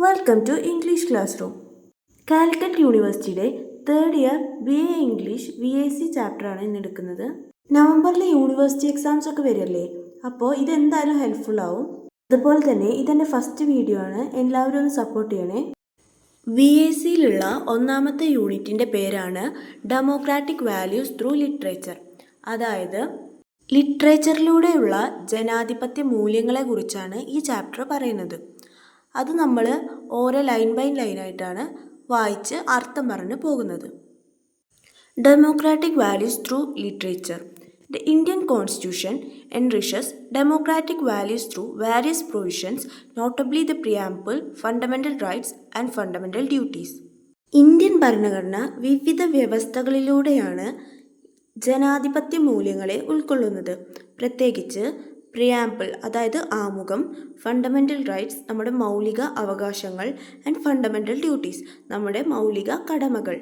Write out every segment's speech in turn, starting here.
Welcome to English classroom. Calicut യൂണിവേഴ്സിറ്റിയുടെ third year BA English VAC ചാപ്റ്ററാണ് ഇന്ന് എടുക്കുന്നത്. നവംബറിൽ യൂണിവേഴ്സിറ്റി എക്സാംസ് ഒക്കെ വരില്ലേ, അപ്പോൾ ഇതെന്തായാലും ഹെൽപ്ഫുൾ ആവും. അതുപോലെ തന്നെ ഇതെൻ്റെ ഫസ്റ്റ് വീഡിയോ ആണ്, എല്ലാവരും ഒന്ന് സപ്പോർട്ട് ചെയ്യണേ. VACയിലുള്ള ഒന്നാമത്തെ യൂണിറ്റിൻ്റെ പേരാണ് ഡെമോക്രാറ്റിക് വാല്യൂസ് ത്രൂ ലിറ്ററേച്ചർ. അതായത് ലിറ്ററേച്ചറിലൂടെയുള്ള ജനാധിപത്യ മൂല്യങ്ങളെക്കുറിച്ചാണ് ഈ ചാപ്റ്റർ പറയുന്നത്. അത് നമ്മൾ ഓരോ ലൈൻ ബൈ ലൈനായിട്ടാണ് വായിച്ച് അർത്ഥം പറഞ്ഞു പോകുന്നത്. Democratic values through literature. The Indian Constitution enriches democratic values through various provisions, notably the preamble, fundamental rights and fundamental duties. Indian ഭരണഘടന വിവിധ വ്യവസ്ഥകളിലൂടെയാണ് ജനാധിപത്യ മൂല്യങ്ങളെ ഉൾക്കൊള്ളുന്നത്. പ്രത്യേകിച്ച് പ്രിയാമ്പിൾ, അതായത് ആമുഖം, ഫണ്ടമെൻ്റൽ റൈറ്റ്സ്, നമ്മുടെ മൗലിക അവകാശങ്ങൾ, ആൻഡ് ഫണ്ടമെൻ്റൽ ഡ്യൂട്ടീസ്, നമ്മുടെ മൗലിക കടമകൾ.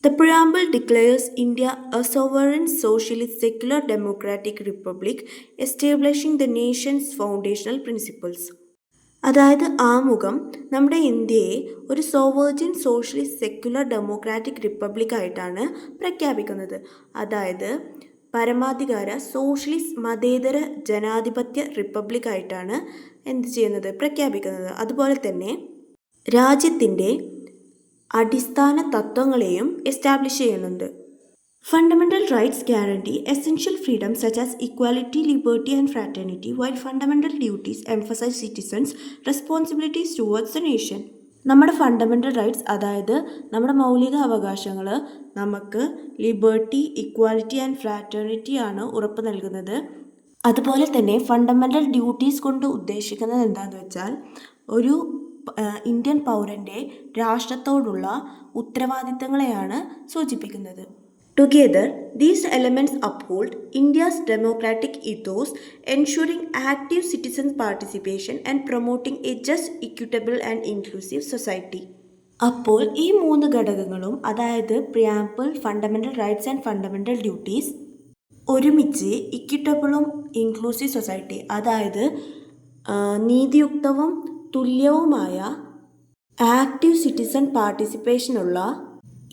The preamble declares India a sovereign, socialist, secular, democratic republic, establishing the nation's foundational principles. അതായത് ആമുഖം നമ്മുടെ ഇന്ത്യയെ ഒരു സോവേർജിൻ, സോഷ്യലിസ്റ്റ്, സെക്യുലർ, ഡെമോക്രാറ്റിക് റിപ്പബ്ലിക് ആയിട്ടാണ് പ്രഖ്യാപിക്കുന്നത്. അതായത് പരമാധികാര സോഷ്യലിസ്റ്റ് മതേതര ജനാധിപത്യ റിപ്പബ്ലിക് ആയിട്ടാണ് എന്ത് ചെയ്യുന്നത്, പ്രഖ്യാപിക്കുന്നത്. അതുപോലെ തന്നെ രാജ്യത്തിൻ്റെ അടിസ്ഥാന തത്വങ്ങളെയും എസ്റ്റാബ്ലിഷ് ചെയ്യുന്നുണ്ട്. Fundamental rights guarantee essential freedom such as equality, liberty and fraternity, while fundamental duties emphasise citizens responsibilities towards the nation. നമ്മുടെ ഫണ്ടമെൻ്റൽ റൈറ്റ്സ്, അതായത് നമ്മുടെ മൗലിക അവകാശങ്ങൾ, നമുക്ക് ലിബർട്ടി, ഇക്വാലിറ്റി ആൻഡ് ഫ്രാറ്റേണിറ്റി ആണ് ഉറപ്പ് നൽകുന്നത്. അതുപോലെ തന്നെ ഫണ്ടമെൻ്റൽ ഡ്യൂട്ടീസ് കൊണ്ട് ഉദ്ദേശിക്കുന്നത് എന്താണെന്ന് വെച്ചാൽ ഒരു ഇന്ത്യൻ പൗരൻ്റെ രാഷ്ട്രത്തോടുള്ള ഉത്തരവാദിത്തങ്ങളെയാണ് സൂചിപ്പിക്കുന്നത്. Together, these elements uphold India's democratic ethos, ensuring active citizen participation and promoting a just, equitable and inclusive society. അപ്പോൾ ഈ മൂന്ന് ഘടകങ്ങളും, അതായത് preamble, fundamental rights and fundamental duties, ഒരുമിച്ച് ഇക്വിറ്റബിളും ഇൻക്ലൂസീവ് സൊസൈറ്റി, അതായത് നീതിയുക്തവും തുല്യവുമായ ആക്റ്റീവ് സിറ്റിസൺ പാർട്ടിസിപ്പേഷനുള്ള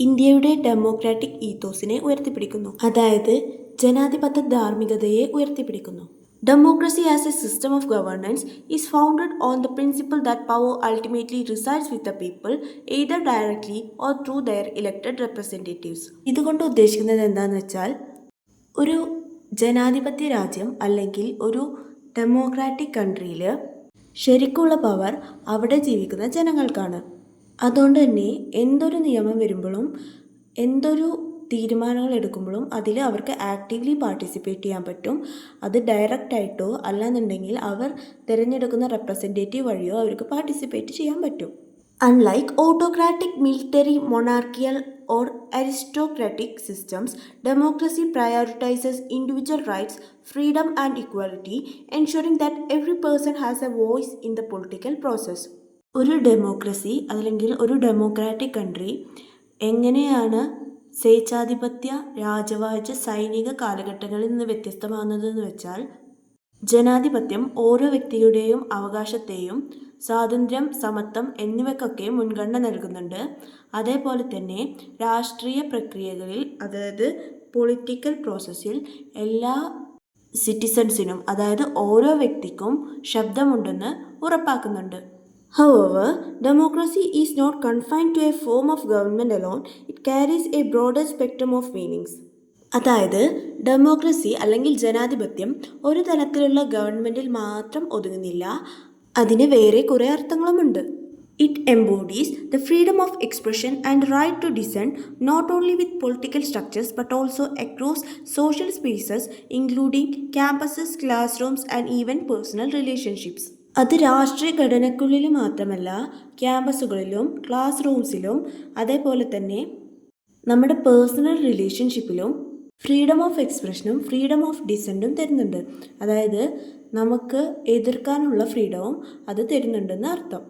ഇന്ത്യയുടെ ഡെമോക്രാറ്റിക് ഈത്തോസിനെ ഉയർത്തിപ്പിടിക്കുന്നു. അതായത് ജനാധിപത്യ ധാർമ്മികതയെ ഉയർത്തിപ്പിടിക്കുന്നു. Democracy as a system of governance is founded on the principle that power ultimately resides with the people, either directly or through their elected representatives. ഇതുകൊണ്ട് ഉദ്ദേശിക്കുന്നത് എന്താണെന്ന് വെച്ചാൽ, ഒരു ജനാധിപത്യ രാജ്യം അല്ലെങ്കിൽ ഒരു ഡെമോക്രാറ്റിക് കൺട്രിയിൽ ശരിക്കുള്ള പവർ അവിടെ ജീവിക്കുന്ന ജനങ്ങൾക്കാണ്. അതുകൊണ്ട് തന്നെ എന്തൊരു നിയമം വരുമ്പോഴും എന്തൊരു തീരുമാനങ്ങൾ എടുക്കുമ്പോഴും അതിൽ അവർക്ക് ആക്റ്റീവ്ലി പാർട്ടിസിപ്പേറ്റ് ചെയ്യാൻ പറ്റും. അത് ഡയറക്റ്റായിട്ടോ അല്ലാന്നുണ്ടെങ്കിൽ അവർ തിരഞ്ഞെടുക്കുന്ന റെപ്രസെൻറ്റേറ്റീവ് വഴിയോ അവർക്ക് പാർട്ടിസിപ്പേറ്റ് ചെയ്യാൻ പറ്റും. Unlike autocratic, military, monarchical or aristocratic systems, democracy prioritizes individual rights, freedom and equality, ensuring that every person has a voice in the political process. ഒരു ഡെമോക്രസി അല്ലെങ്കിൽ ഒരു ഡെമോക്രാറ്റിക് കൺട്രി എങ്ങനെയാണ് സ്വേച്ഛാധിപത്യ, രാജവാഴ്ച, സൈനിക കാലഘട്ടങ്ങളിൽ നിന്ന് വ്യത്യസ്തമാകുന്നതെന്ന് വെച്ചാൽ, ജനാധിപത്യം ഓരോ വ്യക്തിയുടെയും അവകാശത്തെയും സ്വാതന്ത്ര്യം, സമത്വം എന്നിവയ്ക്കൊക്കെ മുൻഗണന നൽകുന്നുണ്ട്. അതേപോലെ തന്നെ രാഷ്ട്രീയ പ്രക്രിയകളിൽ, അതായത് പൊളിറ്റിക്കൽ പ്രോസസ്സിൽ എല്ലാ സിറ്റിസൺസിനും, അതായത് ഓരോ വ്യക്തിക്കും ശബ്ദമുണ്ടെന്ന് ഉറപ്പാക്കുന്നുണ്ട്. However, democracy is not confined to a form of government alone. It carries a broader spectrum of meanings. അതായത് ഡെമോക്രസി അല്ലെങ്കിൽ ജനാധിപത്യം ഒരു തലത്തിലുള്ള ഗവൺമെൻറ്റിൽ മാത്രം ഒതുങ്ങുന്നില്ല, അതിന് വേറെ കുറേ അർത്ഥങ്ങളുമുണ്ട്. It embodies the freedom of expression and right to dissent, not only with political structures but also across social spaces, including campuses, classrooms and even personal relationships. അത് രാഷ്ട്രീയ ഘടനയ്ക്കുള്ളിൽ മാത്രമല്ല, ക്യാമ്പസുകളിലും ക്ലാസ് റൂംസിലും അതേപോലെ തന്നെ നമ്മുടെ പേഴ്സണൽ റിലേഷൻഷിപ്പിലും ഫ്രീഡം ഓഫ് എക്സ്പ്രഷനും freedom of ഡിസെൻറ്റും തരുന്നുണ്ട്. അതായത് നമുക്ക് എതിർക്കാനുള്ള ഫ്രീഡവും അത് തരുന്നുണ്ടെന്ന് അർത്ഥം.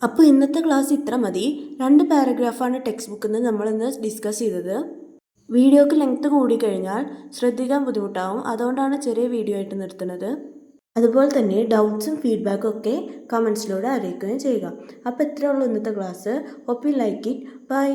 അപ്പോൾ ഇന്നത്തെ ക്ലാസ് ഇത്ര മതി. 2 പാരഗ്രാഫാണ് ടെക്സ്റ്റ് ബുക്കിൽ നിന്ന് നമ്മളിന്ന് ഡിസ്കസ് ചെയ്തത്. വീഡിയോക്ക് ലെങ്ത്ത് കൂടിക്കഴിഞ്ഞാൽ ശ്രദ്ധിക്കാൻ ബുദ്ധിമുട്ടാവും, അതുകൊണ്ടാണ് ചെറിയ വീഡിയോ ആയിട്ട് നിർത്തുന്നത്. അതുപോലെ തന്നെ ഡൗട്ട്സും ഫീഡ്ബാക്കും ഒക്കെ കമൻസിലൂടെ അറിയിക്കുകയും ചെയ്യുക. അപ്പോൾ ഇത്രയേ ഉള്ളൂ ഇന്നത്തെ class. Hope you like it. By.